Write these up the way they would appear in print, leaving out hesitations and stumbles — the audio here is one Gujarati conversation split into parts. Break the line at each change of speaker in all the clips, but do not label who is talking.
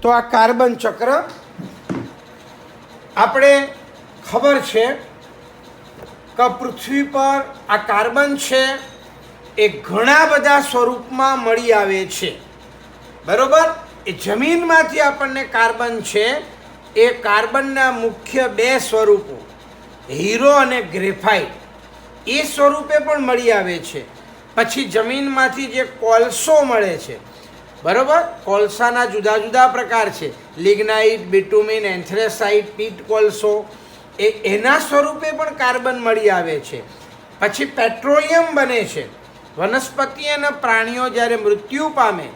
તો આ કાર્બન ચક્ર આપણે ખબર છે કે પૃથ્વી પર આ કાર્બન છે એ ઘણા બધા સ્વરૂપમાં મળી આવે છે, બરોબર. એ જમીનમાંથી આપણને કાર્બન છે એ કાર્બનના મુખ્ય બે સ્વરૂપો હીરો અને ગ્રેફાઇટ એ સ્વરૂપે પણ મળી આવે છે. પછી જમીનમાંથી જે કોલસો મળે છે, બરોબર, કોલસાના જુદા જુદા પ્રકાર છે, લિગ્નાઇટ, બિટુમિન, એન્થ્રેસાઇટ, પીટ કોલસો, એના સ્વરૂપે પણ કાર્બન મળી આવે છે. પછી પેટ્રોલિયમ બને છે. વનસ્પતિ અને પ્રાણીઓ જ્યારે મૃત્યુ પામે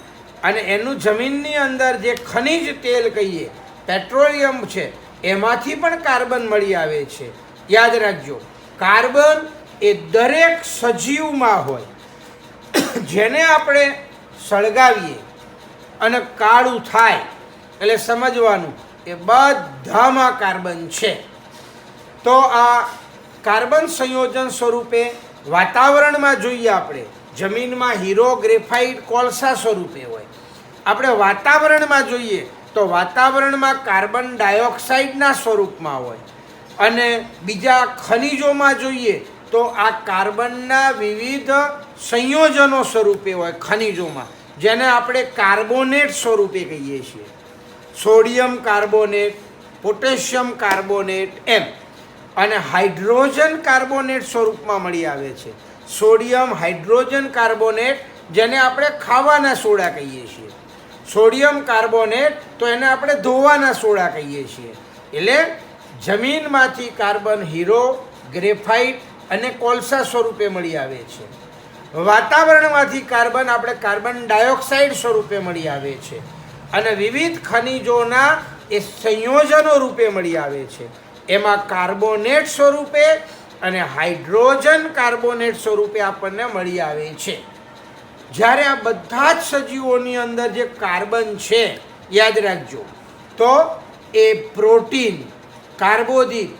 અને એનું જમીનની અંદર જે ખનિજ તેલ કહીએ પેટ્રોલિયમ છે એમાંથી પણ કાર્બન મળી આવે છે. યાદ રાખજો, કાર્બન એ દરેક સજીવમાં હોય. જેને આપણે સળગાવીએ અને કાળું થાય એટલે સમજવાનું એ બધામાં કાર્બન છે. તો આ કાર્બન સંયોજન સ્વરૂપે વાતાવરણમાં જોઈએ આપણે, જમીનમાં હીરો, ગ્રેફાઇટ, કોલસા સ્વરૂપે હોય. આપણે વાતાવરણમાં જોઈએ તો વાતાવરણમાં કાર્બન ડાયોક્સાઇડના સ્વરૂપમાં હોય. અને બીજા ખનિજોમાં જોઈએ તો આ કાર્બનના વિવિધ સંયોજનો સ્વરૂપે હોય ખનિજોમાં, જેને આપણે કાર્બોનેટ સ્વરૂપે કહીએ છીએ. સોડિયમ કાર્બોનેટ, પોટેશિયમ કાર્બોનેટ એમ. અને હાઇડ્રોજન કાર્બોનેટ સ્વરૂપમાં મળી આવે છે. સોડિયમ હાઇડ્રોજન કાર્બોનેટ જેને આપણે ખાવાના સોડા કહીએ છીએ. સોડિયમ કાર્બોનેટ તો એને આપણે ધોવાના સોડા કહીએ છીએ. એટલે જમીનમાંથી કાર્બન હીરો, ગ્રેફાઇટ અને કોલસા સ્વરૂપે મળી આવે છે. વાતાવરણમાંથી કાર્બન આપણે કાર્બન ડાયોક્સાઇડ સ્વરૂપે મળી આવે છે. અને વિવિધ ખનિજોના એ સંયોજનો રૂપે મળી આવે છે. એમાં કાર્બોનેટ સ્વરૂપે અને હાઇડ્રોજન કાર્બોનેટ સ્વરૂપે આપણને મળી આવે છે. જ્યારે આ બધા જ સજીવોની અંદર જે કાર્બન છે, યાદ રાખજો, તો એ પ્રોટીન, કાર્બોદિત,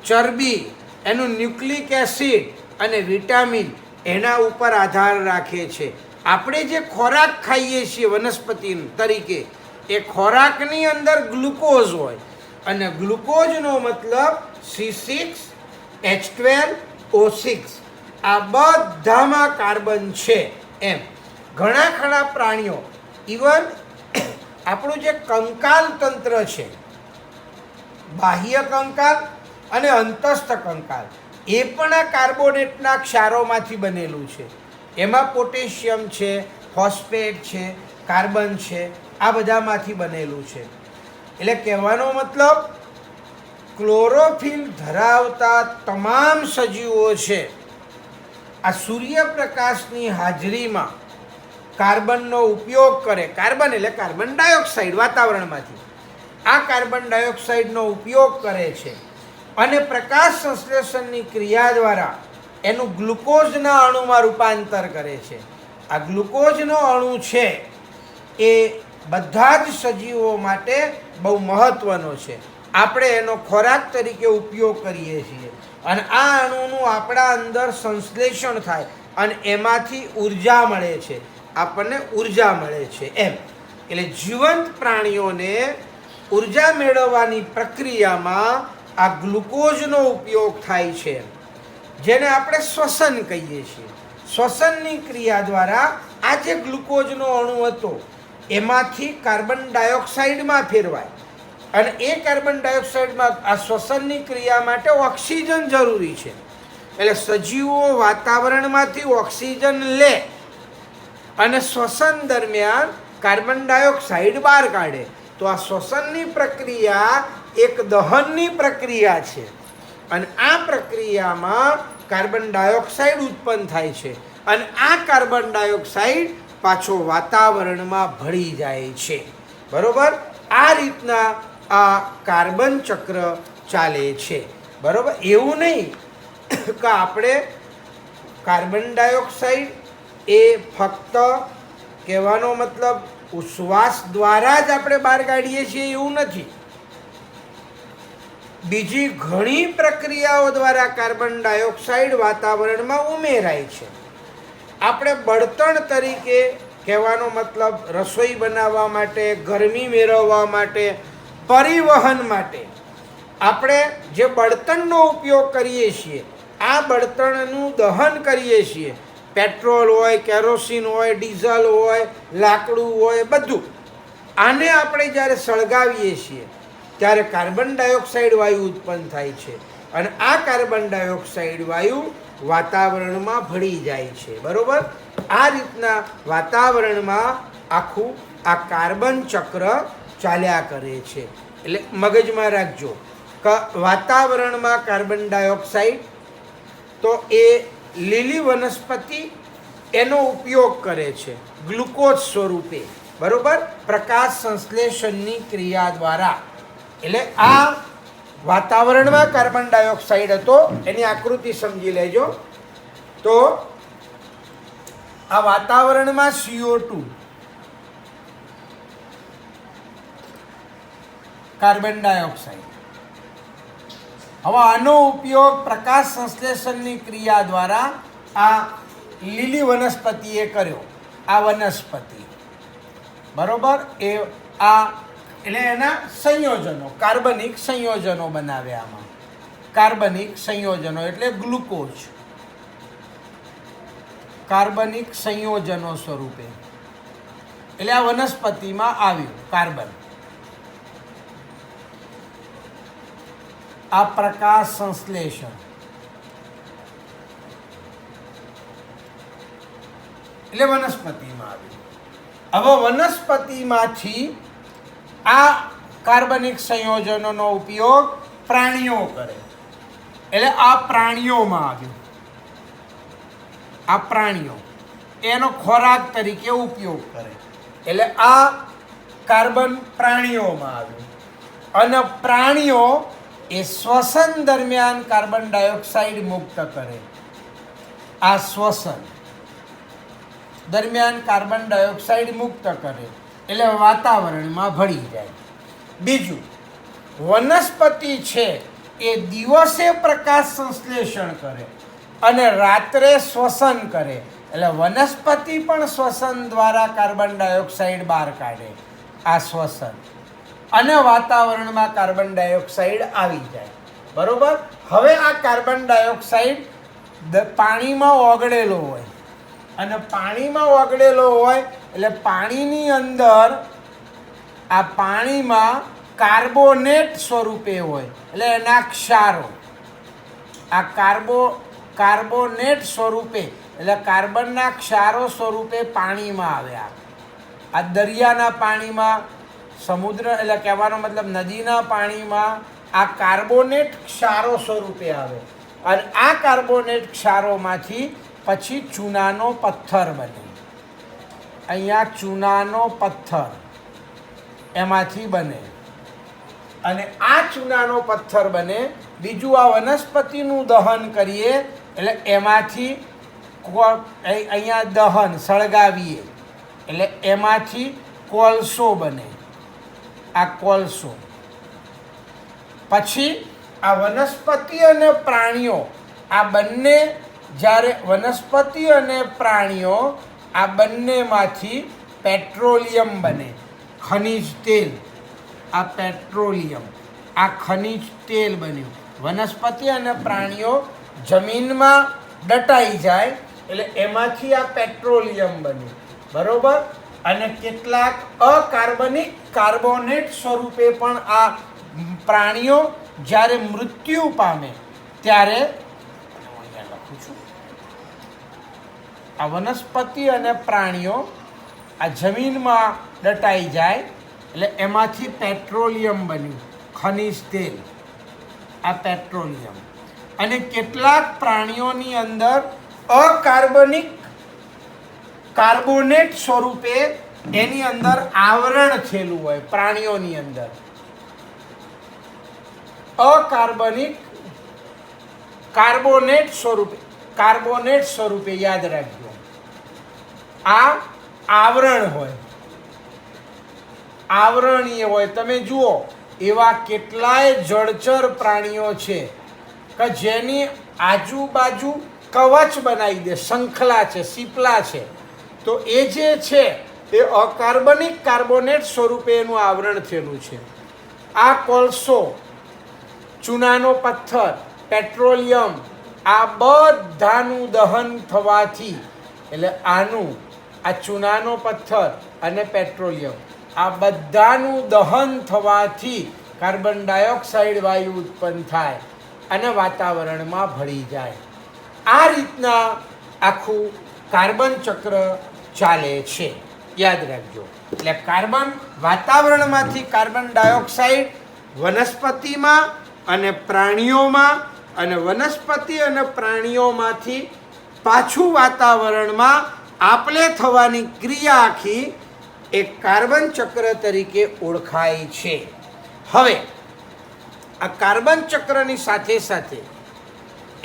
ચરબી, એનું ન્યુક્લિક એસિડ અને વિટામિન એના ઉપર આધાર રાખે છે. આપણે જે ખોરાક ખાઈએ છીએ વનસ્પતિ તરીકે, એ ખોરાકની અંદર ગ્લુકોઝ હોય અને ગ્લુકોઝનો મતલબ C6H12O6. આ બધામાં કાર્બન છે એમ. ઘણા ખરા પ્રાણીઓ, ઇવન આપણું જે કંકાલ તંત્ર છે, બાહ્ય કંકાલ અને અંતસ્થ કંકાલ, એ પણ આ કાર્બોનેટના ક્ષારોમાંથી બનેલું છે. એમાં પોટેશિયમ છે, ફોસ્ફેટ છે, કાર્બન છે, આ બધામાંથી બનેલું છે. એટલે કહેવાનો મતલબ ક્લોરોફિલ ધરાવતા તમામ સજીવો છે આ સૂર્યપ્રકાશની હાજરીમાં કાર્બનનો ઉપયોગ કરે. કાર્બન એટલે કાર્બન ડાયોક્સાઇડ વાતાવરણમાંથી. આ કાર્બન ડાયોક્સાઇડનો ઉપયોગ કરે છે અને પ્રકાશ સંશ્લેષણની ક્રિયા દ્વારા એનું ગ્લુકોઝના અણુમાં રૂપાંતર કરે છે. આ ગ્લુકોઝનો અણુ છે એ બધા જ સજીવો માટે બહુ મહત્ત્વનો છે. આપણે એનો ખોરાક તરીકે ઉપયોગ કરીએ છીએ અને આ અણુનું આપણા અંદર સંશ્લેષણ થાય અને એમાંથી ઉર્જા મળે છે, આપણને ઉર્જા મળે છે એમ. એટલે જીવંત પ્રાણીઓને ઉર્જા મેળવવાની પ્રક્રિયામાં આ ગ્લુકોઝનો ઉપયોગ થાય છે, જેને આપણે શ્વસન કહીએ છીએ. શ્વસનની ક્રિયા દ્વારા આ જે ગ્લુકોઝનો અણુ હતો એમાંથી કાર્બન ડાયોક્સાઇડમાં ફેરવાય અને એ કાર્બન ડાયોક્સાઇડમાં આ શ્વસનની ક્રિયા માટે ઓક્સિજન જરૂરી છે. એટલે સજીવો વાતાવરણમાંથી ઓક્સિજન લે અને શ્વસન દરમિયાન કાર્બન ડાયોક્સાઇડ બહાર કાઢે. તો આ શ્વસનની પ્રક્રિયા એક દહનની પ્રક્રિયા છે અને આ પ્રક્રિયામાં કાર્બન ડાયોક્સાઇડ ઉત્પન્ન થાય છે અને આ કાર્બન ડાયોક્સાઇડ પાછો વાતાવરણમાં ભળી જાય છે. બરોબર, આ રીતના આ કાર્બન ચક્ર ચાલે છે. બરોબર, એવું નહીં કે આપણે કાર્બન ડાયોક્સાઇડ એ ફક્ત કહેવાનો મતલબ ઉશ્વાસ દ્વારા જ આપણે બહાર કાઢીએ છીએ એવું નથી. બીજી ઘણી પ્રક્રિયાઓ દ્વારા કાર્બન ડાયોક્સાઇડ વાતાવરણમાં ઉમેરાય છે. આપણે બળતણ તરીકે કહેવાનો મતલબ રસોઈ બનાવવા માટે, ગરમી મેળવવા માટે, પરિવહન માટે આપણે જે બળતણનો ઉપયોગ કરીએ છીએ, આ બળતણનું દહન કરીએ છીએ, પેટ્રોલ હોય, કેરોસીન હોય, ડીઝલ હોય, લાકડું હોય, બધું આને આપણે જ્યારે સળગાવીએ છીએ ત્યારે કાર્બન ડાયોક્સાઇડ વાયુ ઉત્પન્ન થાય છે અને આ કાર્બન ડાયોક્સાઇડ વાયુ વાતાવરણમાં ભળી જાય છે. બરોબર? આ રીતના વાતાવરણમાં આખું આ કાર્બન ચક્ર ચાલ્યા કરે છે. એટલે મગજમાં રાખજો કે વાતાવરણમાં કાર્બન ડાયોક્સાઇડ તો એ લીલી વનસ્પતિ એનો ઉપયોગ કરે છે ગ્લુકોઝ સ્વરૂપે. બરોબર? પ્રકાશ સંશ્લેષણની ક્રિયા દ્વારા. એટલે આ વાતાવરણમાં કાર્બન ડાયોક્સાઇડ હતો, એની આકૃતિ સમજી લેજો. તો આ વાતાવરણમાં CO2 કાર્બન ડાયોક્સાઇડ. હવે આનો ઉપયોગ પ્રકાશ સંશ્લેષણની ક્રિયા દ્વારા આ લીલી વનસ્પતિએ કર્યો. આ વનસ્પતિ બરોબર એ આ એટલે એના સંયોજનો કાર્બનિક સંયોજનો બનાવ્યા. આમાં કાર્બનિક સંયોજનો એટલે ગ્લુકોઝ કાર્બનિક સંયોજનો સ્વરૂપે. એટલે આ વનસ્પતિમાં આવ્યું કાર્બન. આ પ્રકાશ સંશ્લેષણ એટલે વનસ્પતિમાં આવ્યું. હવે વનસ્પતિમાંથી આ કાર્બનિક સંયોજનોનો ઉપયોગ પ્રાણીઓ કરે. એટલે આ પ્રાણીઓમાં આવ્યું. આ પ્રાણીઓ એનો ખોરાક તરીકે ઉપયોગ કરે. એટલે આ કાર્બન પ્રાણીઓમાં આવ્યું. અને પ્રાણીઓ એ શ્વસન દરમિયાન કાર્બન ડાયોક્સાઇડ મુક્ત કરે. આ શ્વસન દરમિયાન કાર્બન ડાયોક્સાઇડ મુક્ત કરે એટલે વાતાવરણમાં ભળી જાય. બીજું, વનસ્પતિ છે એ દિવસે પ્રકાશ સંશ્લેષણ કરે અને રાત્રે શ્વસન કરે. એટલે વનસ્પતિ પણ શ્વસન દ્વારા કાર્બન ડાયોક્સાઇડ બહાર કાઢે. આ શ્વસન અને વાતાવરણમાં કાર્બન ડાયોક્સાઇડ આવી જાય. બરોબર? હવે આ કાર્બન ડાયોક્સાઇડ પાણીમાં ઓગળેલો હોય અને પાણીમાં ઓગળેલો હોય એટલે પાણીની અંદર આ પાણીમાં કાર્બોનેટ સ્વરૂપે હોય એટલે એના ક્ષારો આ કાર્બોનેટ સ્વરૂપે એટલે કાર્બનના ક્ષારો સ્વરૂપે પાણીમાં આવ્યા. આ દરિયાના પાણીમાં, સમુદ્ર એટલે કહેવાનો મતલબ નદીના પાણીમાં આ કાર્બોનેટ ક્ષારો સ્વરૂપે આવે અને આ કાર્બોનેટ ક્ષારોમાંથી પછી ચૂનાનો પથ્થર બને. અહીંયા ચૂનાનો પથ્થર એમાંથી બને અને આ ચૂનાનો પથ્થર બને. બીજું, આ વનસ્પતિનું દહન કરીએ એટલે એમાંથી અહીંયા દહન સળગાવીએ એટલે એમાંથી કોલસો બને. આ કોલસો પછી આ વનસ્પતિ અને પ્રાણીઓ આ બંને જ્યારે વનસ્પતિ અને પ્રાણીઓ આ બંનેમાંથી પેટ્રોલિયમ બને. ખનિજ તેલ. આ પેટ્રોલિયમ આ ખનિજ તેલ બન્યું. વનસ્પતિ અને પ્રાણીઓ જમીનમાં દટાઈ જાય એટલે એમાંથી આ પેટ્રોલિયમ બન્યું. બરોબર? અને કેટલાક અકાર્બનિક કાર્બોનેટ સ્વરૂપે પણ આ પ્રાણીઓ જ્યારે મૃત્યુ પામે ત્યારે લખું છું આ વનસ્પતિ અને પ્રાણીઓ આ જમીનમાં દટાઈ જાય એટલે એમાંથી પેટ્રોલિયમ બન્યું. ખનિજ તેલ આ પેટ્રોલિયમ. અને કેટલાક પ્રાણીઓની અંદર અકાર્બનિક કાર્બોનેટ સ્વરૂપે એની અંદર આવરણ થયેલું હોય. પ્રાણીઓની અંદર અકાર્બનિક કાર્બોનેટ સ્વરૂપે યાદ રાખજો. આ આવરણ હોય, આવરણીય હોય. તમે જુઓ એવા કેટલાય જળચર પ્રાણીઓ છે કે જેની આજુબાજુ કવચ બનાવી દે. શંખલા છે, શીપલા છે, તો એ જે છે એ અકાર્બનિક કાર્બોનેટ સ્વરૂપે એનું આવરણ થયેલું છે. આ કોલસો, ચૂનાનો પથ્થર, પેટ્રોલિયમ, આ બધાનું દહન થવાથી, એટલે આનું, આ ચૂનાનો પથ્થર અને પેટ્રોલિયમ, આ બધાનું દહન થવાથી કાર્બન ડાયોક્સાઇડ વાયુ ઉત્પન્ન થાય અને વાતાવરણમાં ભળી જાય. આ રીતના આખું કાર્બન ચક્ર ચાલે છે, યાદ રાખજો. એટલે કાર્બન વાતાવરણમાંથી કાર્બન ડાયોક્સાઇડ વનસ્પતિમાં અને પ્રાણીઓમાં, અને વનસ્પતિ અને પ્રાણીઓમાંથી પાછું વાતાવરણમાં આપલે થવાની ક્રિયા આખી એક કાર્બન ચક્ર તરીકે ઓળખાય છે. હવે આ કાર્બન ચક્રની સાથે સાથે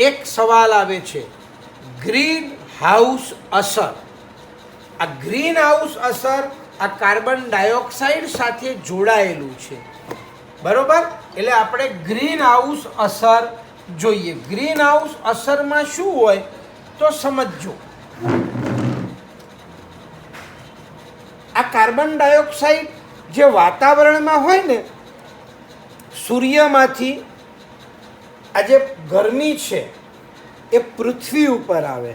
એક સવાલ આવે છે, ગ્રીન હાઉસ અસર. આ ગ્રીન હાઉસ અસર આ કાર્બન ડાયોક્સાઇડ સાથે જોડાયેલું છે, બરોબર? એટલે આપણે ગ્રીન હાઉસ અસર જોઈએ. ગ્રીન હાઉસ અસરમાં શું હોય તો સમજો. આ કાર્બન ડાયોક્સાઇડ જે વાતાવરણમાં હોય ને, સૂર્યમાંથી આ જે ગરમી છે એ પૃથ્વી ઉપર આવે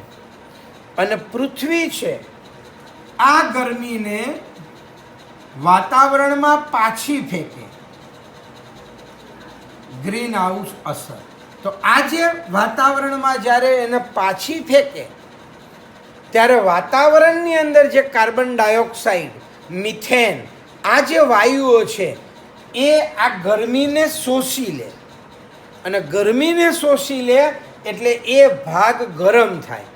અને પૃથ્વી છે આ ગરમીને વાતાવરણમાં પાછી ફેંકે. ગ્રીન હાઉસ અસર. તો આ જે વાતાવરણમાં જ્યારે એને પાછી ફેંકે ત્યારે વાતાવરણની અંદર જે કાર્બન ડાયોક્સાઇડ, મિથેન, આ જે વાયુઓ છે એ આ ગરમીને શોષી લે, અને ગરમીને શોષી લે એટલે એ ભાગ ગરમ થાય,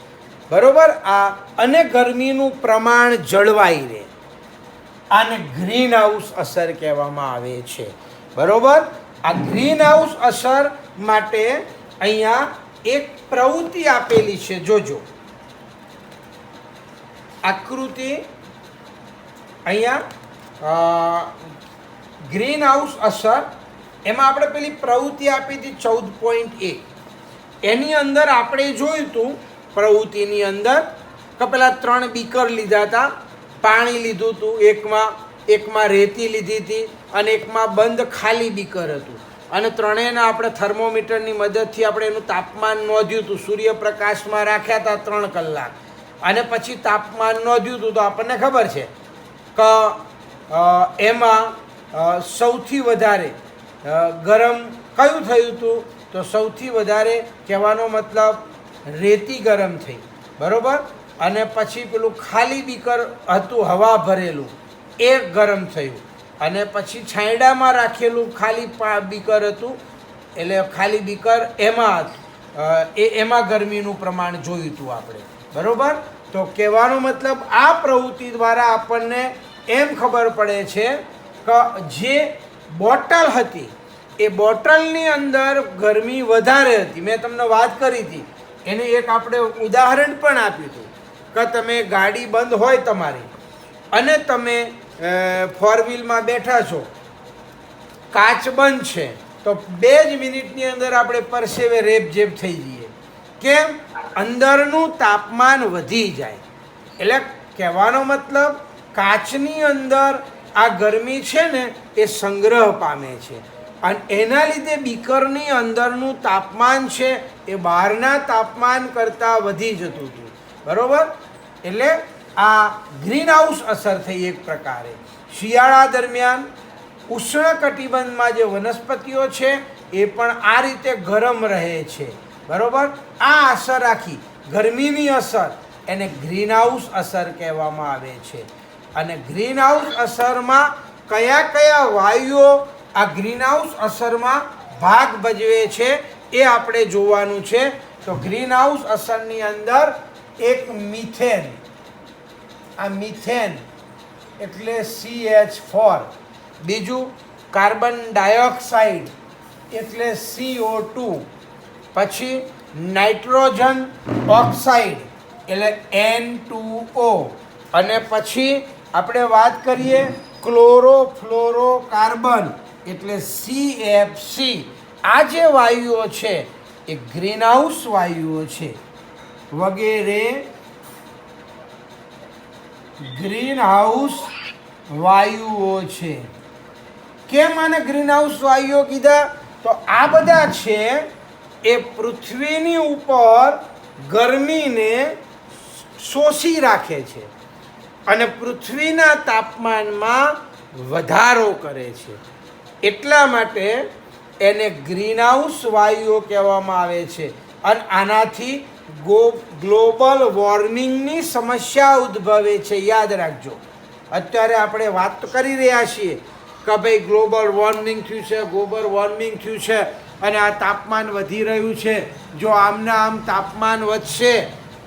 બરોબર? અને ગરમીનું પ્રમાણ જળવાઈ રહે. આને ગ્રીન હાઉસ અસર કહેવામાં આવે છે, બરોબર? આ ગ્રીન હાઉસ અસર માટે અહીંયા એક પ્રવૃત્તિ આપેલી છે, જોજો. આકૃતિ અહીંયા ગ્રીન હાઉસ અસર, એમાં આપણે પેલી પ્રવૃત્તિ આપી હતી 14.1. એની અંદર આપણે જોયું હતું પ્રવૃત્તિની અંદર કે પેલા 3 બીકર લીધા હતા, પાણી લીધું હતું, એકમાં રેતી લીધી હતી અને એકમાં બંધ ખાલી બીકર હતું, અને ત્રણેયના આપણે થર્મોમીટરની મદદથી આપણે એનું તાપમાન નોંધ્યું હતું. સૂર્યપ્રકાશમાં રાખ્યા હતા 3 કલાક અને પછી તાપમાન નોંધ્યું હતું. તો આપણને ખબર છે કે એમાં સૌથી વધારે ગરમ કયું થયું હતું? તો સૌથી વધારે કહેવાનો મતલબ રેતી ગરમ થઈ, બરોબર? અને પછી પેલું ખાલી બીકર હતું હવા ભરેલું એ ગરમ થયું, અને પછી છાંયડામાં રાખેલું ખાલી બીકર હતું, એટલે ખાલી બીકર એમાં ગરમીનું પ્રમાણ જોયું હતું આપણે, બરોબર? તો કહેવાનો મતલબ આ પ્રવૃત્તિ દ્વારા આપણને એમ ખબર પડે છે કે જે બોટલ હતી એ બોટલની અંદર ગરમી વધારે હતી. મેં તમને વાત કરી હતી, એનું એક આપણે ઉદાહરણ પણ આપ્યું હતું કે તમે ગાડી બંધ હોય તમારી અને તમે 4 વ્હીલમાં બેઠા છો, કાચ બંધ છે, તો 2 જ મિનિટની અંદર આપણે પરસેવે રેબઝેબ થઈ જઈએ. કેમ? અંદરનું તાપમાન વધી જાય. એટલે કહેવાનો મતલબ કાચની અંદર આ ગરમી છે ને એ સંગ્રહ પામે છે, અને એના લીધે બીકરની અંદરનું તાપમાન છે એ બહારના તાપમાન કરતાં વધી જતું હતું, બરોબર? એટલે આ ગ્રીન હાઉસ અસર થઈ એક પ્રકારે. શિયાળા દરમિયાન ઉષ્ણકટિબંધમાં જે વનસ્પતિઓ છે એ પણ આ રીતે ગરમ રહે છે, બરોબર? આ અસર રાખી ગરમીની અસર એને ગ્રીન હાઉસ અસર કહેવામાં આવે છે. અને ગ્રીન હાઉસ અસરમાં કયા કયા વાયુઓ આ ગ્રીન હાઉસ અસરમાં ભાગ ભજવે છે એ આપણે જોવાનું છે. તો ગ્રીન હાઉસ અસરની અંદર એક મિથેન, આ મિથેન એટલે CH4, બીજું કાર્બન ડાયોક્સાઇડ એટલે CO2, પછી નાઇટ્રોજન ઓક્સાઇડ એટલે N2O, અને પછી આપણે વાત કરીએ ક્લોરોફ્લોરોકાર્બન એટલે CFC. આ જે વાયુઓ છે એ ગ્રીન હાઉસ વાયુઓ છે, વગેરે ગ્રીન હાઉસ વાયુઓ છે. કેમ આને ગ્રીન હાઉસ વાયુઓ કીધા? તો આ બધા છે એ પૃથ્વીની ઉપર ગરમીને શોષી રાખે છે અને પૃથ્વીના તાપમાનમાં વધારો કરે છે. એટલા માટે એને ગ્રીન હાઉસ વાયુઓ કહેવામાં આવે છે. અને આનાથી ગ્લોબલ વોર્મિંગની સમસ્યા ઉદ્ભવે છે. યાદ રાખજો, અત્યારે આપણે વાત કરી રહ્યા છીએ કે ભાઈ ગ્લોબલ વોર્મિંગ થયું છે, ગ્લોબલ વોર્મિંગ થયું છે અને આ તાપમાન વધી રહ્યું છે. જો આમના આમ તાપમાન વધશે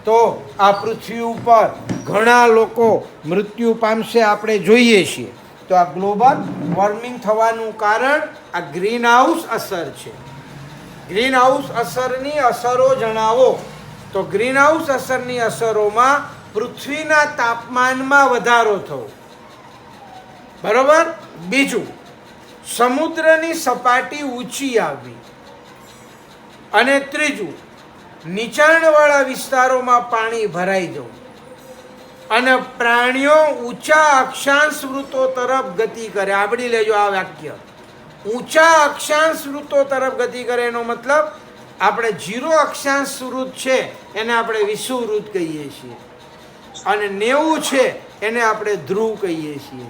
તો આ પૃથ્વી ઉપર ઘણા લોકો મૃત્યુ પામશે, આપણે જોઈએ છીએ. તો આ ગ્લોબલ વોર્મિંગ થવાનું કારણ આ ગ્રીન હાઉસ અસર છે. ગ્રીન હાઉસ અસરની અસરો જણાવો. તો ગ્રીન હાઉસ અસરની અસરોમાં પૃથ્વીના તાપમાનમાં વધારો થવો, બરોબર. બીજું, સમુદ્રની સપાટી ઊંચી આવવી. અને ત્રીજું, નીચાણવાળા વિસ્તારોમાં પાણી ભરાઈ જવું અને પ્રાણીઓ ઊંચા અક્ષાંશ વૃત્તો તરફ ગતિ કરે. આવડી લેજો આ વાક્ય, ઊંચા અક્ષાંશ વૃત્તો તરફ ગતિ કરે. એનો મતલબ આપણે 0 અક્ષાંશ વૃત્ત છે એને આપણે વિષુવવૃત્ત કહીએ છીએ અને 90 છે એને આપણે ધ્રુવ કહીએ છીએ.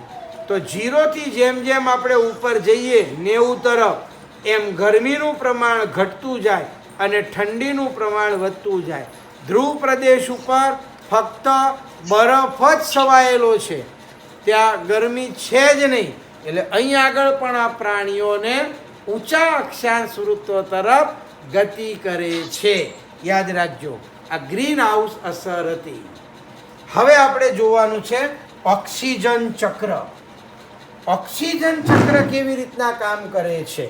તો 0 થી જેમ જેમ આપણે ઉપર જઈએ 90 તરફ, એમ ગરમીનું પ્રમાણ ઘટતું જાય અને ઠંડીનું પ્રમાણ વધતું જાય. ધ્રુવ પ્રદેશ ઉપર ફક્ત બરફ જ છવાયેલો છે, ત્યાં ગરમી છે જ નહીં. એટલે અહીં આગળ પણ આ પ્રાણીઓને ઊંચા અક્ષાંશ વૃત્તો તરફ ગતિ કરે છે. યાદ રાખજો, આ ગ્રીન હાઉસ અસર હતી. હવે આપણે જોવાનું છે ઓક્સિજન ચક્ર. ઓક્સિજન ચક્ર કેવી રીતના કામ કરે છે?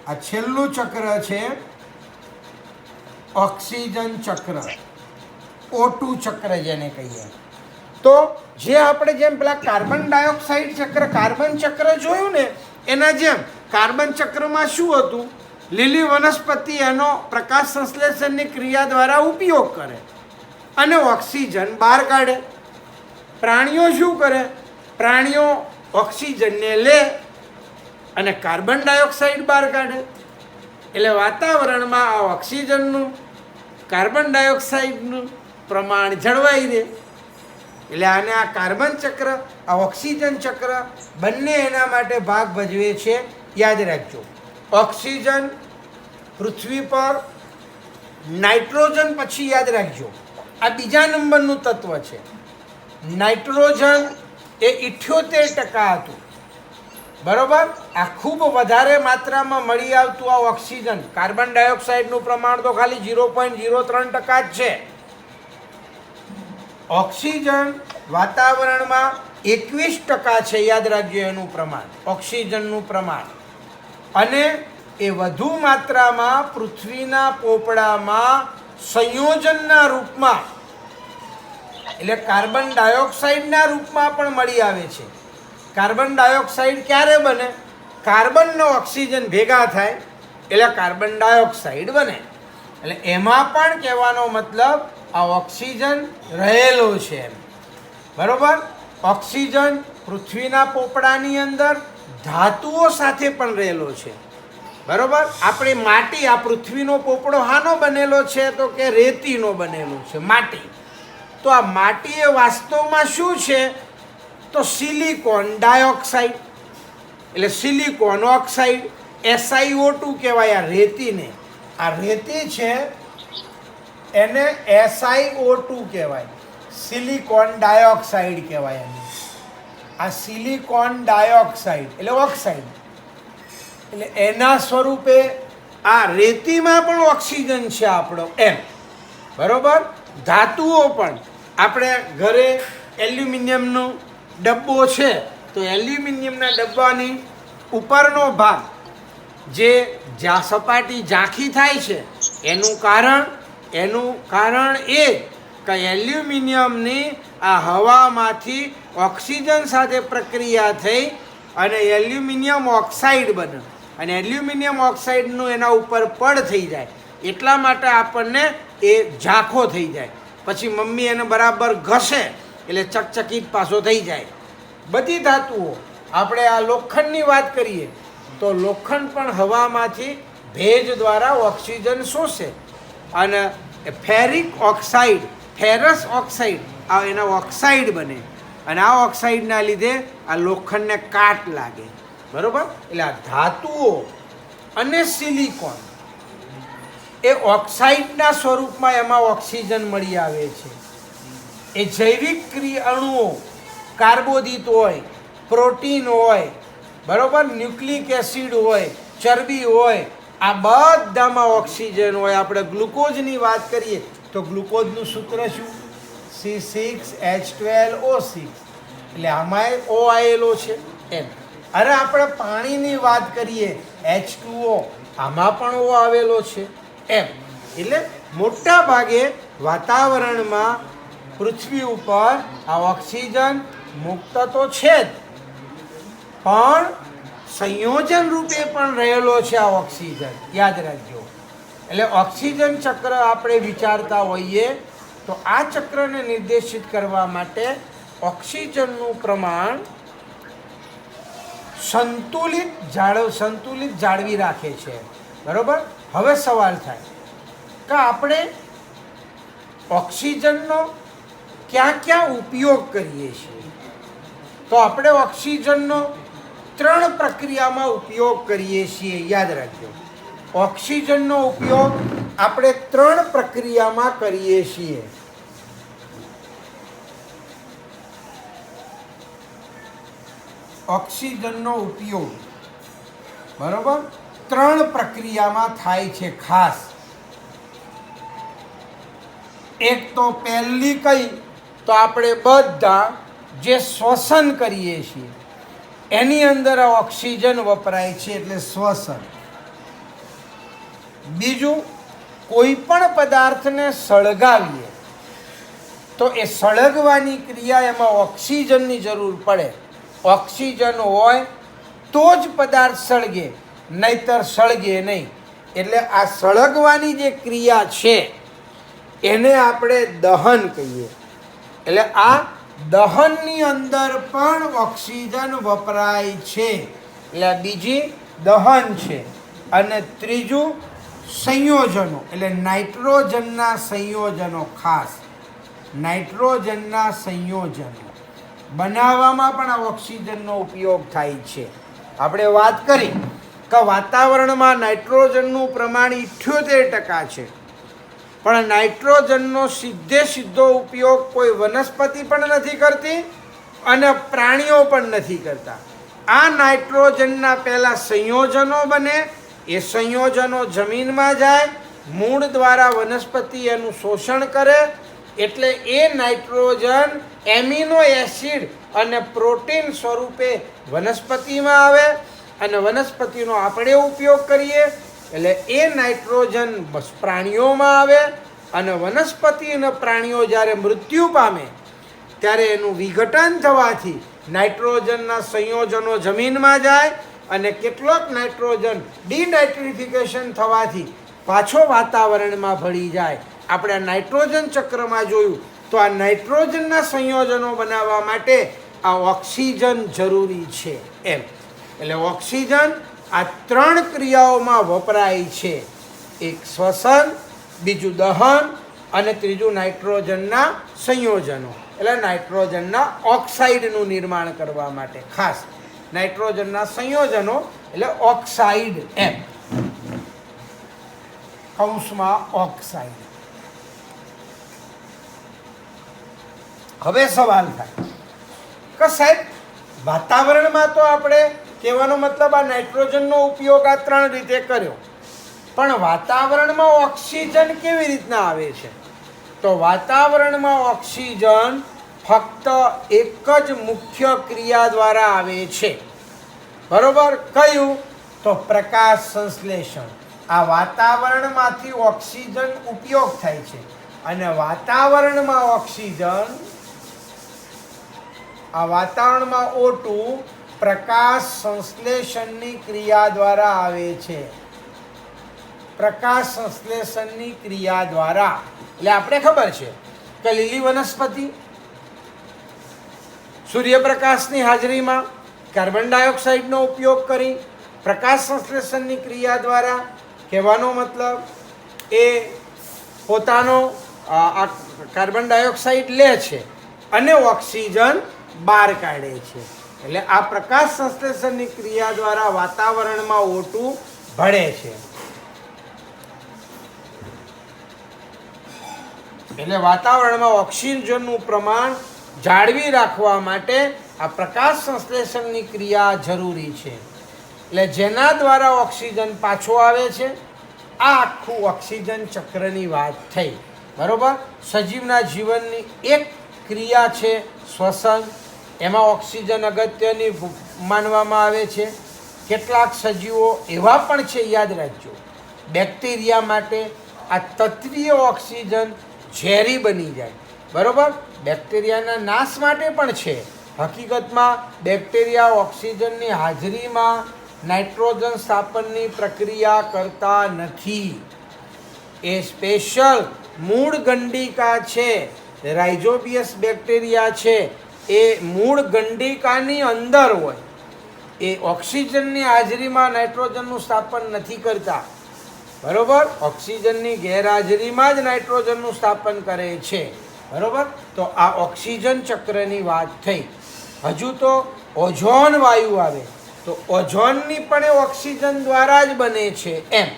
આ છેલ્લું ચક્ર છે ઓક્સિજન ચક્ર, O2 ચક્ર જેને કહીએ. તો જે આપણે જેમ પેલા કાર્બન ડાયોક્સાઇડ ચક્ર, કાર્બન ચક્ર જોયું ને, એના જેમ કાર્બન ચક્રમાં શું હતું? લીલી વનસ્પતિ એનો પ્રકાશ સંશ્લેષણની ક્રિયા દ્વારા ઉપયોગ કરે અને ઓક્સિજન બહાર કાઢે. પ્રાણીઓ શું કરે? પ્રાણીઓ ઓક્સિજનને લે અને કાર્બન ડાયોક્સાઇડ બહાર કાઢે. એટલે વાતાવરણમાં આ ઓક્સિજનનું, કાર્બન ડાયોક્સાઇડનું પ્રમાણ જળવાઈ રહે. એટલે આને આ કાર્બન ચક્ર, આ ઓક્સિજન ચક્ર બંને એના માટે ભાગ ભજવે છે. યાદ રાખજો, ઓક્સિજન પૃથ્વી પર, નાઇટ્રોજન પછી યાદ રાખજો આ બીજા નંબરનું તત્વ છે. નાઇટ્રોજન એ 78% હતું, બરોબર. આ ખૂબ વધારે માત્રામાં મળી આવતું આ ઓક્સિજન. કાર્બન ડાયોક્સાઇડનું પ્રમાણ તો ખાલી 0.03% જ છે. ઓક્સિજન વાતાવરણમાં 21% છે. યાદ રાખજો એનું પ્રમાણ, ઓક્સિજનનું પ્રમાણ. અને એ વધુ માત્રામાં પૃથ્વીના પોપડામાં સંયોજનના રૂપમાં, એટલે કાર્બન ડાયોક્સાઇડના રૂપમાં પણ મળી આવે છે. કાર્બન ડાયોક્સાઇડ ક્યારે બને? કાર્બનનો ઓક્સિજન ભેગા થાય એટલે કાર્બન ડાયોક્સાઇડ બને. એટલે એમાં પણ કહેવાનો મતલબ આ ઓક્સિજન રહેલો છે એમ, બરોબર. ઓક્સિજન પૃથ્વીના પોપડાની અંદર ધાતુઓ સાથે પણ રહેલો છે, બરોબર. આપણી માટી, આ પૃથ્વીનો પોપડો હાનો બનેલો છે? તો કે રેતીનો બનેલો છે, માટી. તો આ માટી એ વાસ્તવમાં શું છે? તો સિલિકોન ડાયોક્સાઇડ, એટલે સિલિકોન ઓક્સાઇડ, SiO2 કહેવાય આ રેતીને. આ રેતી છે એને SiO2 કહેવાય, સિલિકોન ડાયોક્સાઇડ કહેવાય એને. આ સિલિકોન ડાયોક્સાઇડ એટલે ઓક્સાઇડ. એટલે એના સ્વરૂપે આ રેતીમાં પણ ઓક્સિજન છે આપણો એમ, બરોબર. ધાતુઓ પણ, આપણે ઘરે એલ્યુમિનિયમનો ડબ્બો છે તો એલ્યુમિનિયમના ડબ્બાની ઉપરનો ભાગ જે સપાટી ઝાંખી થાય છે એનું કારણ એ કે એલ્યુમિનિયમની આ હવામાંથી ઓક્સિજન સાથે પ્રક્રિયા થઈ અને એલ્યુમિનિયમ ઓક્સાઇડ બને અને એલ્યુમિનિયમ ઓક્સાઇડનું એના ઉપર પડ થઈ જાય એટલા માટે આપણને એ ઝાંખો થઈ જાય. પછી મમ્મી એને બરાબર ઘસે એટલે ચકચકિત પાછો થઈ જાય. બધી ધાતુઓ, આપણે આ લોખંડની વાત કરીએ તો લોખંડ પણ હવામાંથી ભેજ દ્વારા ઓક્સિજન શોષે અને ફેરિક ઓક્સાઇડ, ફેરસ ઓક્સાઇડ, આ એના ઓક્સાઇડ બને અને આ ઓક્સાઇડના લીધે આ લોખંડને કાટ લાગે. બરાબર? એટલે આ ધાતુઓ અને સિલિકોન એ ઓક્સાઇડના સ્વરૂપમાં એમાં ઓક્સિજન મળી આવે છે. એ જૈવિક અણુઓ કાર્બોદિત હોય, પ્રોટીન હોય, બરાબર, ન્યુક્લિક એસિડ હોય, ચરબી હોય, આ બધામાં ઓક્સિજન હોય. આપણે ગ્લુકોઝની વાત કરીએ તો ગ્લુકોઝનું સૂત્ર શું? C6H12O6. એટલે આમાં O આવેલો છે એમ. અરે આપણે પાણીની વાત કરીએ H2O, આમાં પણ O આવેલો છે એમ. એટલે મોટા ભાગે વાતાવરણમાં પૃથ્વી ઉપર આ ઓક્સિજન મુક્ત તો છે જ, પણ સંયોજન રૂપે પણ રહેલો છે આ ઓક્સિજન. યાદ રાખજો. એટલે ઓક્સિજન ચક્ર આપણે વિચારતા હોઈએ તો આ ચક્રને નિર્દેશિત કરવા માટે ઓક્સિજનનું પ્રમાણ સંતુલિત જાળવી રાખે છે. બરાબર? હવે સવાલ થાય કે આપણે ઓક્સિજનનો ક્યાં ક્યાં ઉપયોગ કરીએ છીએ? તો આપણે ઓક્સિજનનો 3 પ્રક્રિયામાં ઉપયોગ કરીએ છીએ. યાદ રાખજો. ઓક્સિજનનો ઉપયોગ આપણે 3 પ્રક્રિયામાં કરીએ છીએ. ઓક્સિજનનો ઉપયોગ, બરોબર, 3 પ્રક્રિયામાં થાય છે ખાસ. એક તો પહેલી કઈ? તો આપણે બધા જે શ્વસન કરીએ છીએ એની અંદર ઓક્સિજન વપરાય છે એટલે શ્વસન. બીજું, કોઈ પણ પદાર્થને સળગાવીએ તો એ સળગવાની ક્રિયા એમાં ઓક્સિજનની જરૂર પડે. ઓક્સિજન હોય તો જ પદાર્થ સળગે, નહીતર સળગે નહીં. એટલે આ સળગવાની જે ક્રિયા છે એને આપણે દહન કહીએ. એટલે આ દહનની અંદર પણ ઓક્સિજન વપરાય છે. એટલે બીજી દહન છે. અને ત્રીજું સંયોજનો, એટલે નાઇટ્રોજનના સંયોજનો. ખાસ નાઇટ્રોજનના સંયોજનો બનાવવામાં પણ આ ઓક્સિજનનો ઉપયોગ થાય છે. આપણે વાત કરી કે વાતાવરણમાં નાઇટ્રોજનનું પ્રમાણ 78% છે, પણ નાઇટ્રોજનનો સીધો ઉપયોગ કોઈ વનસ્પતિ પણ નથી કરતી અને પ્રાણીઓ પણ નથી કરતા. આ નાઇટ્રોજનના પહેલાં સંયોજનો બને, એ સંયોજનો જમીનમાં જાય, મૂળ દ્વારા વનસ્પતિ એનું શોષણ કરે, એટલે એ નાઇટ્રોજન એમિનો એસિડ અને પ્રોટીન સ્વરૂપે વનસ્પતિમાં આવે અને વનસ્પતિનો આપણે ઉપયોગ કરીએ. એટલે એ નાઇટ્રોજન પ્રાણીઓમાં આવે અને વનસ્પતિ અને પ્રાણીઓ જ્યારે મૃત્યુ પામે ત્યારે એનું વિઘટન થવાથી નાઇટ્રોજનના સંયોજનો જમીનમાં જાય અને કેટલોક નાઇટ્રોજન ડિનાઇટ્રિફિકેશન થવાથી પાછો વાતાવરણમાં ભળી જાય. આપણે આ નાઇટ્રોજન ચક્રમાં જોયું તો આ નાઇટ્રોજનના સંયોજનો બનાવવા માટે આ ઓક્સિજન જરૂરી છે એમ. એટલે ઓક્સિજન આ 3 ક્રિયાઓમાં વપરાય છે. એક શ્વસન, બીજું દહન અને ત્રીજું નાઇટ્રોજનના સંયોજનો. એટલે નાઇટ્રોજનના ઓક્સાઇડનું નિર્માણ કરવા માટે ખાસ નાઇટ્રોજનના સંયોજનો એટલે ઓક્સાઇડ એમ, કૌંસમાં ઓક્સાઇડ. હવે સવાલ થાય કે સાહેબ વાતાવરણમાં તો આપણે કહેવાનો મતલબ આ નાઇટ્રોજનનો ઉપયોગ આ 3 રીતે કર્યો, પણ વાતાવરણમાં ઓક્સિજન કેવી રીતના આવે છે? તો વાતાવરણમાં ઓક્સિજન ફક્ત એક જ મુખ્ય ક્રિયા દ્વારા આવે છે. બરોબર? કયું? તો પ્રકાશ સંશ્લેષણ. આ વાતાવરણમાંથી ઓક્સિજન ઉપયોગ થાય છે અને વાતાવરણમાં ઓક્સિજન, આ વાતાવરણમાં O2 પ્રકાશ સંશ્લેષણની ક્રિયા દ્વારા આવે છે. પ્રકાશ સંશ્લેષણની ક્રિયા દ્વારા. એટલે આપણે ખબર છે કે લીલી વનસ્પતિ સૂર્યપ્રકાશની હાજરીમાં કાર્બન ડાયોક્સાઇડનો ઉપયોગ કરી પ્રકાશ સંશ્લેષણની ક્રિયા દ્વારા, કહેવાનો મતલબ એ પોતાનો કાર્બન ડાયોક્સાઇડ લે છે અને ઓક્સિજન બહાર કાઢે છે. એટલે આ પ્રકાશ સંશ્લેષણની ક્રિયા દ્વારા વાતાવરણમાં O2 ભળે છે. એટલે વાતાવરણમાં ઓક્સિજનનું પ્રમાણ જાળવી રાખવા માટે આ પ્રકાશ સંશ્લેષણની ક્રિયા જરૂરી છે. એટલે જેના દ્વારા ઓક્સિજન પાછો આવે છે. આ આખું ઓક્સિજન ચક્રની વાત થઈ. બરોબર. સજીવના જીવનની એક ક્રિયા છે શ્વસન. એમાં ઓક્સિજન અગત્યની માનવામાં આવે છે. કેટલાક સજીવો એવા પણ છે, યાદ રાખજો, બેક્ટેરિયા માટે આ તત્વીય ઓક્સિજન ઝેરી બની જાય. બરોબર. બેક્ટેરિયાના નાશ માટે પણ છે. હકીકતમાં બેક્ટેરિયા ઓક્સિજનની હાજરીમાં નાઇટ્રોજન સ્થાપનની પ્રક્રિયા કરતા નથી. એ સ્પેશિયલ મૂળ ગંડિકા છે, રાઇઝોબિયસ બેક્ટેરિયા છે, એ મૂળ ગંડિકાની અંદર હોય. એ ઓક્સિજનની હાજરીમાં નાઇટ્રોજનનું સ્થાપન નથી કરતા. બરોબર. ઓક્સિજનની ગેરહાજરીમાં જ નાઇટ્રોજનનું સ્થાપન કરે છે. બરોબર. તો આ ઓક્સિજન ચક્રની વાત થઈ. હજુ તો ઓઝોન વાયુ આવે તો ઓઝોનની પણ એ ઓક્સિજન દ્વારા જ બને છે. એમ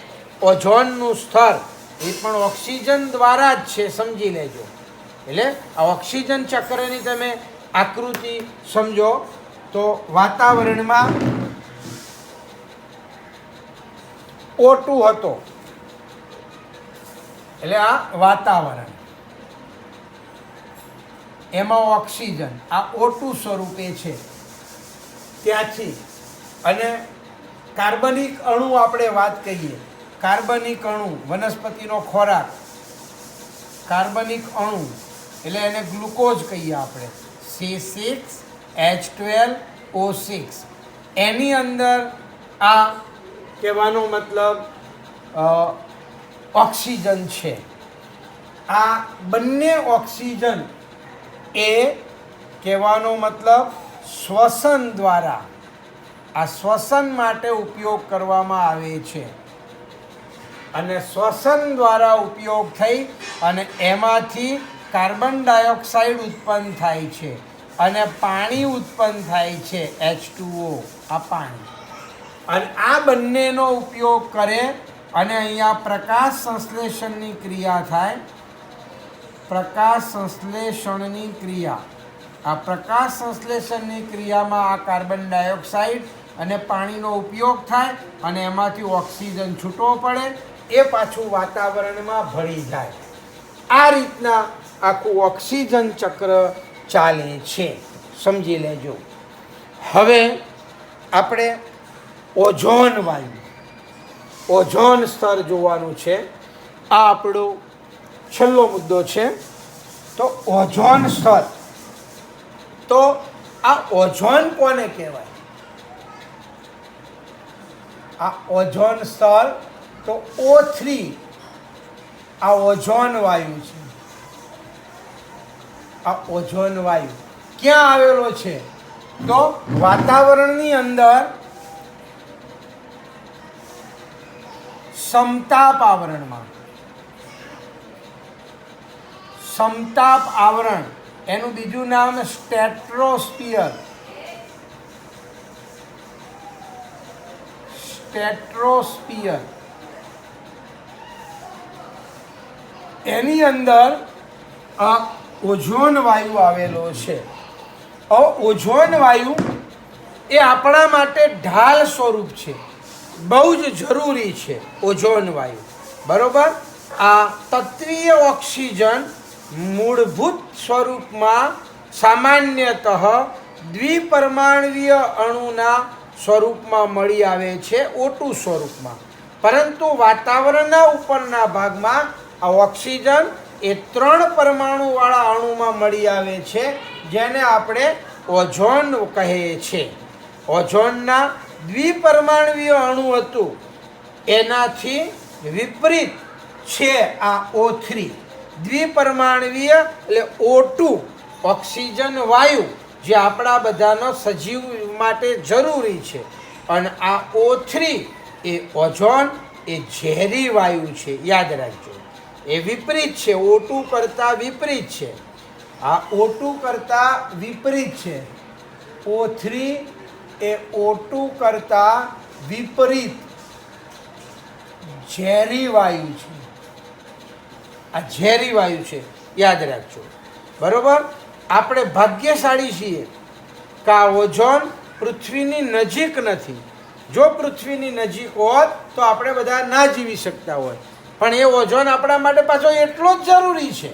ઓઝોનનું સ્તર એ પણ ઓક્સિજન દ્વારા જ છે, સમજી લેજો. એટલે આ ઓક્સિજન ચક્રની તમે આકૃતિ સમજો તો વાતાવરણમાં O2 હતો. એટલે આ વાતાવરણ, એમાં ઓક્સિજન આ O2 સ્વરૂપે છે. ત્યાંથી અને કાર્બનિક અણુ આપણે વાત કહીએ, કાર્બનિક અણુ વનસ્પતિનો ખોરાક, કાર્બનિક અણુ એટલે એને ગ્લુકોઝ કહીએ આપણે, C6H12O6. એની અંદર આ કહેવાનો મતલબ ઓક્સિજન છે. આ બંને ઓક્સિજન એ કહેવાનો મતલબ શ્વસન દ્વારા, આ શ્વસન માટે ઉપયોગ કરવામાં આવે છે. અને શ્વસન દ્વારા ઉપયોગ થઈ અને એમાંથી કાર્બન ડાયોક્સાઇડ ઉત્પન્ન થાય છે અને પાણી ઉત્પન્ન થાય છે, H2O, આ પાણી. અને આ બંનેનો ઉપયોગ કરે અને અહીંયા પ્રકાશ સંશ્લેષણની ક્રિયા થાય. પ્રકાશ સંશ્લેષણની ક્રિયા, આ પ્રકાશ સંશ્લેષણની ક્રિયામાં આ કાર્બન ડાયોક્સાઇડ અને પાણીનો ઉપયોગ થાય અને એમાંથી ઓક્સિજન છૂટો પડે, એ પાછું વાતાવરણમાં ભળી જાય. આ રીતના આખું ઓક્સિજન ચક્ર ચાલે છે, સમજી લેજો. હવે આપણે ઓઝોન વાયુ, ઓઝોન સ્તર જોવાનું છે. આ આપણો છેલ્લો મુદ્દો છે. તો ઓઝોન સ્તર, તો આ ઓઝોન કોને કહેવાય? આ ઓઝોન સ્તર તો O3, આ ઓઝોન વાયુ છે. આ ઓઝોન વાયુ ક્યાં આવેલો છે? તો વાતાવરણની અંદર સમતાપ આવરણમાં, સમતાપ આવરણ, એનું બીજું નામ સ્ટ્રેટોસ્ફિયર. સ્ટ્રેટોસ્ફિયર એની અંદર આ ઓઝોન વાયુ આવેલો છે. ઓઝોન વાયુ એ આપણા માટે ઢાલ સ્વરૂપ છે, બહુ જ જરૂરી છે ઓઝોન વાયુ. બરોબર. આ તત્વીય ઓક્સિજન મૂળભૂત સ્વરૂપમાં સામાન્યતઃ દ્વિપરમાણુય અણુના સ્વરૂપમાં મળી આવે છે, O2 સ્વરૂપમાં. પરંતુ વાતાવરણના ઉપરના ભાગમાં આ ઓક્સિજન એ 3 પરમાણુવાળા અણુમાં મળી આવે છે, જેને આપણે ઓઝોન કહે છે. ઓઝોનના દ્વિપરમાણુય અણુ હતું, એનાથી વિપરીત છે આ O3. દ્વિપરમાણવીય એટલે O2 ઓક્સિજન વાયુ જે આપણા બધાનો સજીવ માટે જરૂરી છે, અને આ O3 એ ઓઝોન એ ઝેરી વાયુ છે. યાદ રાખજો, એ વિપરીત છે, O2 કરતાં વિપરીત છે. આ O2 કરતાં વિપરીત છે. O3 એ O2 કરતાં વિપરીત ઝેરી વાયુ છે. આ ઝેરી વાયુ છે, યાદ રાખજો. બરોબર, આપણે ભાગ્યશાળી છીએ કે આ ઓઝોન પૃથ્વીની નજીક નથી. જો પૃથ્વીની નજીક હોત તો આપણે બધા ના જીવી શકતા હોય, પણ એ ઓઝોન આપણા માટે પાછો એટલો જ જરૂરી છે.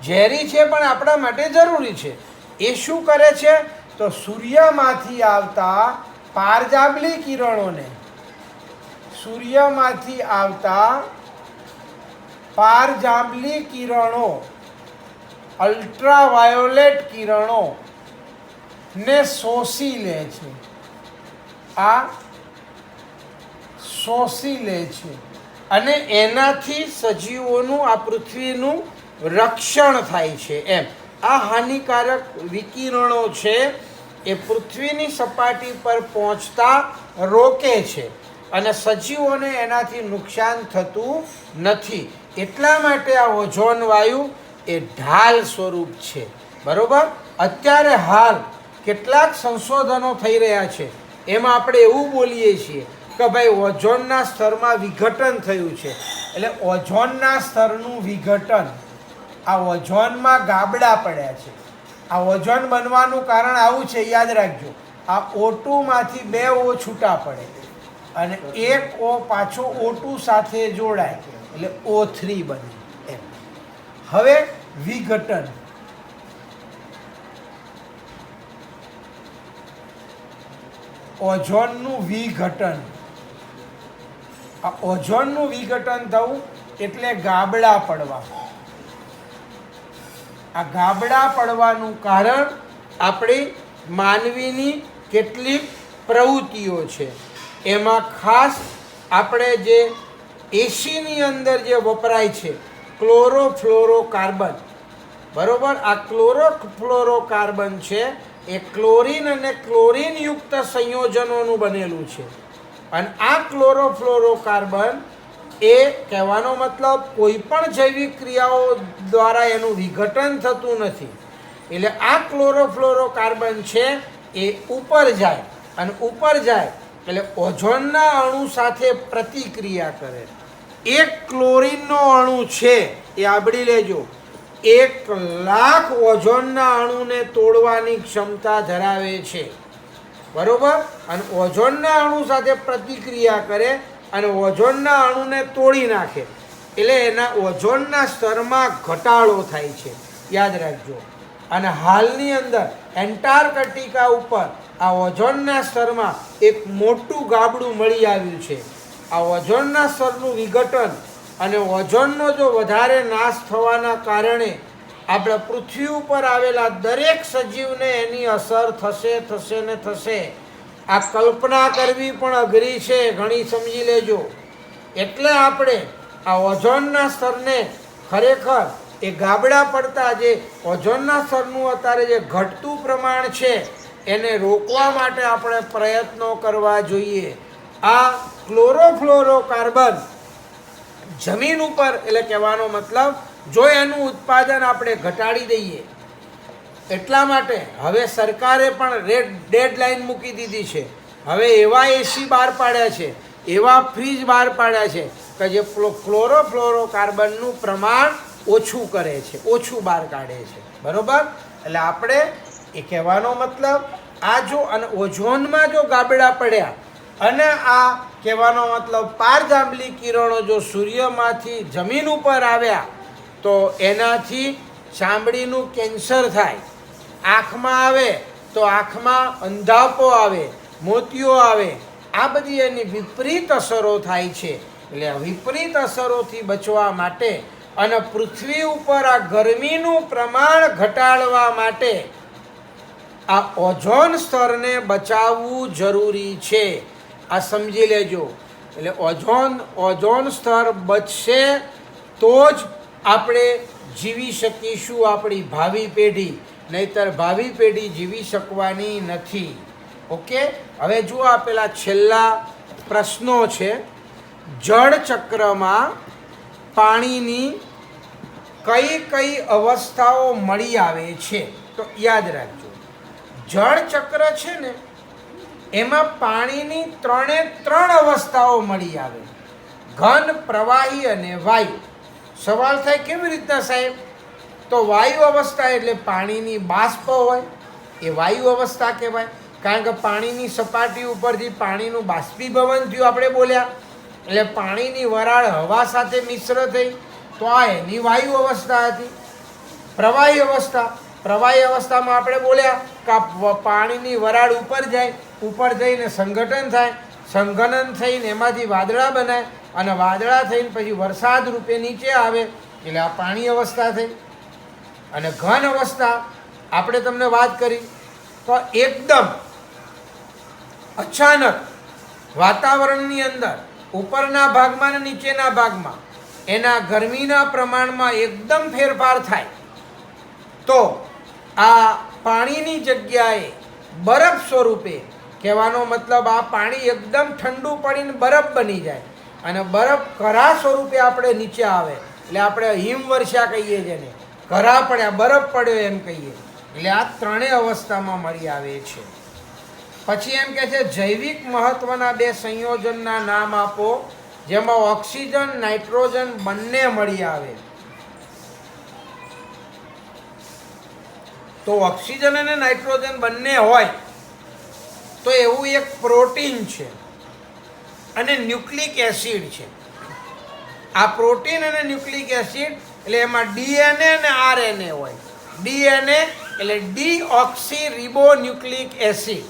ઝેરી છે પણ આપણા માટે જરૂરી છે. એ શું કરે છે? તો સૂર્યમાંથી આવતા પારજાંબલી કિરણોને, સૂર્યમાંથી આવતા પારજાંબલી કિરણો, અલ્ટ્રાવાયોલેટ કિરણો ને શોષી લે છે. આ શોષી લે છે અને એનાથી સજીવોનું, આ પૃથ્વીનું રક્ષણ થાય છે. એમ આ હાનિકારક વિકિરણો છે એ પૃથ્વીની સપાટી પર પહોંચતા રોકે છે અને સજીવોને એનાથી નુકસાન થતું નથી. એટલા માટે આ ઓઝોન વાયુ એ ઢાલ સ્વરૂપ છે. બરોબર, અત્યારે હાલ કેટલાક સંશોધનો થઈ રહ્યા છે, એમાં આપણે એવું બોલીએ છીએ કે ભાઈ ઓઝોનના સ્તરમાં વિઘટન થયું છે. એટલે ઓઝોનના સ્તરનું વિઘટન, આ ઓઝોનમાં ગાબડા પડ્યા છે. આ ઓઝોન બનવાનું કારણ આવું છે, યાદ રાખજો. આ O2 માંથી 2 O છૂટા પડે અને એક O પાછો O2 સાથે જોડાય એટલે O3 બને. એમ હવે વિઘટન, ઓઝોનનું વિઘટન. આ ઓઝોનનું વિઘટન થવું એટલે ગાબડા પડવા. આ ગાબડા પડવાનું કારણ આપણી માનવીની કેટલીક પ્રવૃત્તિઓ છે. એમાં ખાસ આપણે જે એસીની અંદર જે વપરાય છે ક્લોરોફ્લોરોકાર્બન. બરોબર, આ ક્લોરોફ્લોરોકાર્બન છે એ ક્લોરીન અને ક્લોરીનયુક્ત સંયોજનોનું બનેલું છે. અને આ ક્લોરોફ્લોરોકાર્બન એ કહેવાનો મતલબ કોઈ પણ જૈવિક ક્રિયાઓ દ્વારા એનું વિઘટન થતું નથી. એટલે આ ક્લોરોફ્લોરોકાર્બન છે એ ઉપર જાય અને ઉપર જાય એટલે ઓઝોનના અણુ સાથે પ્રતિક્રિયા કરે. એક ક્લોરીનનો અણુ છે એ આવડી લેજો, 1,00,000 ઓઝોનના અણુને તોડવાની ક્ષમતા ધરાવે છે. બરોબર, અને ઓઝોનના અણુ સાથે પ્રતિક્રિયા કરે અને ઓઝોનના અણુને તોડી નાખે એટલે એના ઓઝોનના સ્તરમાં ઘટાડો થાય છે. યાદ રાખજો. અને હાલની અંદર એન્ટાર્કટિકા ઉપર આ ઓઝોનના સ્તરમાં એક મોટું ગાબડું મળી આવ્યું છે. આ ઓઝોનના સ્તરનું વિઘટન અને ઓઝોનનો જો વધારે નાશ થવાના કારણે આપણા પૃથ્વી ઉપર આવેલા દરેક સજીવને એની અસર થશે ને થશે. આ કલ્પના કરવી પણ અઘરી છે, ઘણી સમજી લેજો. એટલે આપણે આ ઓઝોનના સ્તરને ખરેખર એ ગાબડા પડતા જે ઓઝોનના સ્તરનું અત્યારે જે ઘટતું પ્રમાણ છે એને રોકવા માટે આપણે પ્રયત્નો કરવા જોઈએ. આ ક્લોરોફ્લોરોકાર્બન જમીન ઉપર, એટલે કહેવાનો મતલબ જો એનું ઉત્પાદન આપણે ઘટાડી દઈએ, એટલા માટે હવે સરકારે પણ ડેડલાઇન મૂકી દીધી છે. હવે એવા એસી બહાર પાડ્યા છે, એવા ફ્રીજ બહાર પાડ્યા છે કે જે ક્લોરોફ્લોરોકાર્બનનું પ્રમાણ ઓછું કરે છે, ઓછું બહાર કાઢે છે. બરોબર, એટલે આપણે એ કહેવાનો મતલબ આ જો અને ઓઝોનમાં જો ગાબડા પડ્યા અને આ કહેવાનો મતલબ પારજાંબલી કિરણો જો સૂર્યમાંથી જમીન ઉપર આવ્યા તો એનાથી ચામડીનું કેન્સર થાય. આંખમાં આવે તો આંખમાં અંધાપો આવે, મોતિયો આવે. આ બધી એની વિપરીત અસરો થાય છે. એટલે વિપરીત અસરોથી બચવા માટે અને પૃથ્વી ઉપર આ ગરમીનું પ્રમાણ ઘટાડવા માટે આ ઓઝોન સ્તરને બચાવવું જરૂરી છે. આ સમજી લેજો. એટલે ઓઝોન સ્તર બચશે તો જ આપણે જીવી શકીશું આપણી ભાવિ પેઢી, નહીંતર ભાવિ પેઢી જીવી શકવાની નથી. ઓકે, હવે જુઓ આપેલા છેલ્લા પ્રશ્નો છે. જળચક્રમાં પાણીની કઈ કઈ અવસ્થાઓ મળી આવે છે? તો યાદ રાખજો, જળચક્ર છે ને એમાં પાણીની ત્રણ અવસ્થાઓ મળી આવે: ઘન, પ્રવાહી અને વાયુ. સવાલ થાય કેવી રીતના સાહેબ? તો વાયુ અવસ્થા એટલે પાણીની બાષ્પ હોય, એ વાયુ અવસ્થા કહેવાય. કારણ કે પાણીની સપાટી ઉપરથી પાણીનું બાષ્પીભવન થયું, આપણે બોલ્યા, એટલે પાણીની વરાળ હવા સાથે મિશ્ર થઈ, તો આ એની વાયુ અવસ્થા હતી. પ્રવાહી અવસ્થામાં આપણે બોલ્યા કે પાણીની વરાળ ઉપર જઈને સંગઠન થાય, સંઘનન થઈને એમાંથી વાદળા બનાય, અને વાદળા થઈને પછી વરસાદ રૂપે નીચે આવે, એટલે આ પાણી અવસ્થા થઈ. અને ઘન અવસ્થા આપણે તમને વાત કરી તો એકદમ અચાનક વાતાવરણની અંદર ઉપરના ભાગમાં અને નીચેના ભાગમાં એના ગરમીના પ્રમાણમાં એકદમ ફેરફાર થાય, તો આ પાણીની જગ્યાએ બરફ સ્વરૂપે, કહેવાનો મતલબ આ પાણી એકદમ ઠંડુ પડીને બરફ બની જાય, અને બરફ કરા સ્વરૂપે આપણે નીચે આવે, એટલે આપણે હિમવર્ષા કહીએ, જેને કરા પડ્યા, બરફ પડ્યો એમ કહીએ. એટલે આ ત્રણેય અવસ્થામાં મળી આવે છે. પછી એમ કહે છે જૈવિક મહત્વના બે સંયોજનના નામ આપો જેમાં ઓક્સિજન, નાઇટ્રોજન બંને મળી આવે. તો ઓક્સિજન અને નાઇટ્રોજન બંને હોય તો એવું એક પ્રોટીન છે અને ન્યુક્લિક એસિડ છે. આ પ્રોટીન અને ન્યુક્લિક એસિડ એટલે એમાં ડીએનએ અને આરએનએ હોય. ડીએનએ એટલે ડીઓક્સી રિબોન્યુક્લિક એસિડ,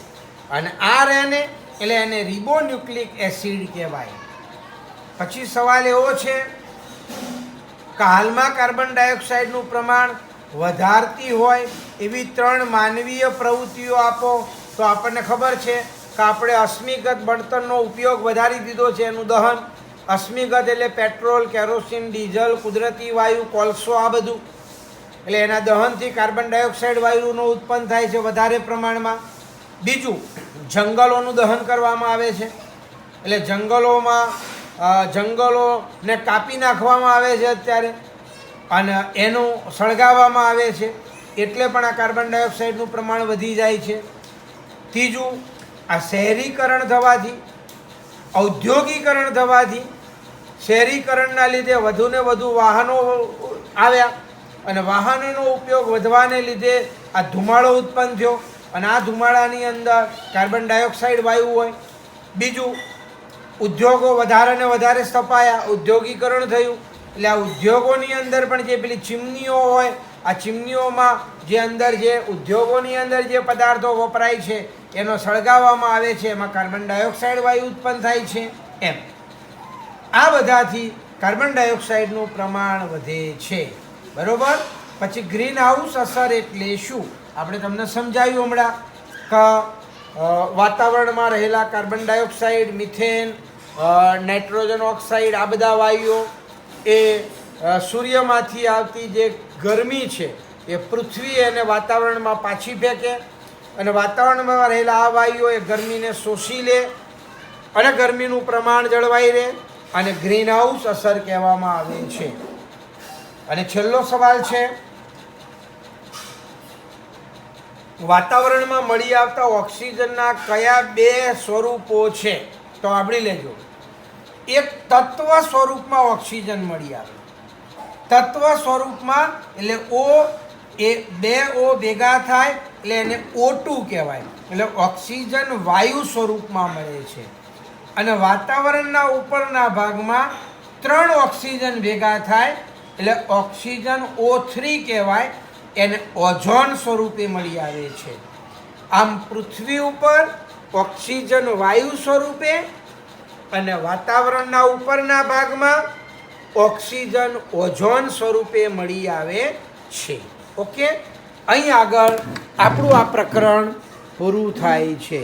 અને આરએનએ એટલે એને રિબોન્યુક્લિક એસિડ કહેવાય. પછી સવાલ એવો છે કે હાલમાં કાર્બન ડાયોક્સાઇડનું પ્રમાણ વધારતી હોય એવી 3 માનવીય પ્રવૃત્તિઓ આપો. તો આપણને ખબર છે કે આપણે અશ્મિગત બળતણનો ઉપયોગ વધારી દીધો છે, એનું દહન. અશ્મિગત એટલે પેટ્રોલ, કેરોસીન, ડીઝલ, કુદરતી વાયુ, કોલસો, આ બધું. એટલે એના દહનથી કાર્બન ડાયોક્સાઇડ વાયુનો ઉત્પન્ન થાય છે વધારે પ્રમાણમાં. બીજું, જંગલોનું દહન કરવામાં આવે છે, એટલે જંગલોને કાપી નાખવામાં આવે છે અત્યારે, અને એનું સળગાવવામાં આવે છે, એટલે પણ આ કાર્બન ડાયોક્સાઇડનું પ્રમાણ વધી જાય છે. ત્રીજું, આ શહેરીકરણ થવાથી, ઔદ્યોગિકરણ થવાથી, શહેરીકરણના લીધે વધુને વધુ વાહનો આવ્યા, અને વાહનોનો ઉપયોગ વધવાને લીધે આ ધુમાડો ઉત્પન્ન થયો, અને આ ધુમાડાની અંદર કાર્બન ડાયોક્સાઇડ વાયુ હોય. બીજું, ઉદ્યોગો વધારે ને વધારે સ્થપાયા, ઔદ્યોગિકરણ થયું, એટલે આ ઉદ્યોગોની અંદર પણ જે પેલી ચીમનીઓ હોય, આ ચીમનીઓમાં જે અંદર જે ઉદ્યોગોની અંદર જે પદાર્થો વપરાય છે એનો સળગાવવામાં આવે છે, એમાં કાર્બન ડાયોક્સાઇડ વાયુ ઉત્પન્ન થાય છે. એમ આ બધાથી કાર્બન ડાયોક્સાઇડનું પ્રમાણ વધે છે. બરોબર. પછી ગ્રીન હાઉસ અસર એટલે શું? આપણે તમને સમજાવ્યું હમણાં કે વાતાવરણમાં રહેલા carbon dioxide, methane, nitrogen oxide, આ બધા વાયુઓ એ સૂર્યમાંથી આવતી જે ગરમી છે એ પૃથ્વી અને વાતાવરણમાં પાછી ફેંકે, અને વાતાવરણમાં રહેલા આ વાયુઓ એ ગરમીને શોષી લે અને ગરમીનું પ્રમાણ જળવાઈ રહે, અને ગ્રીન હાઉસ અસર કહેવામાં આવે છે. અને છેલ્લો સવાલ છે, વાતાવરણમાં મળી આવતા ઓક્સિજનના કયા 2 સ્વરૂપો છે? તો આવડી લેજો. એક તત્વ સ્વરૂપમાં ઓક્સિજન મળી આવે. તત્વ સ્વરૂપમાં એટલે એ 2 O ભેગા થાય એટલે એને O2 કહેવાય, એટલે ઓક્સિજન વાયુ સ્વરૂપમાં મળે છે. અને વાતાવરણના ઉપરના ભાગમાં 3 ઓક્સિજન ભેગા થાય એટલે ઓક્સિજન O3 કહેવાય, એને ઓઝોન સ્વરૂપે મળી આવે છે. આમ પૃથ્વી ઉપર ઓક્સિજન વાયુ સ્વરૂપે અને વાતાવરણના ઉપરના ભાગમાં ઓક્સિજન ઓઝોન સ્વરૂપે મળી આવે છે. ઓકે, અહીં આગળ આપણું આ પ્રકરણ પૂરું થાય છે.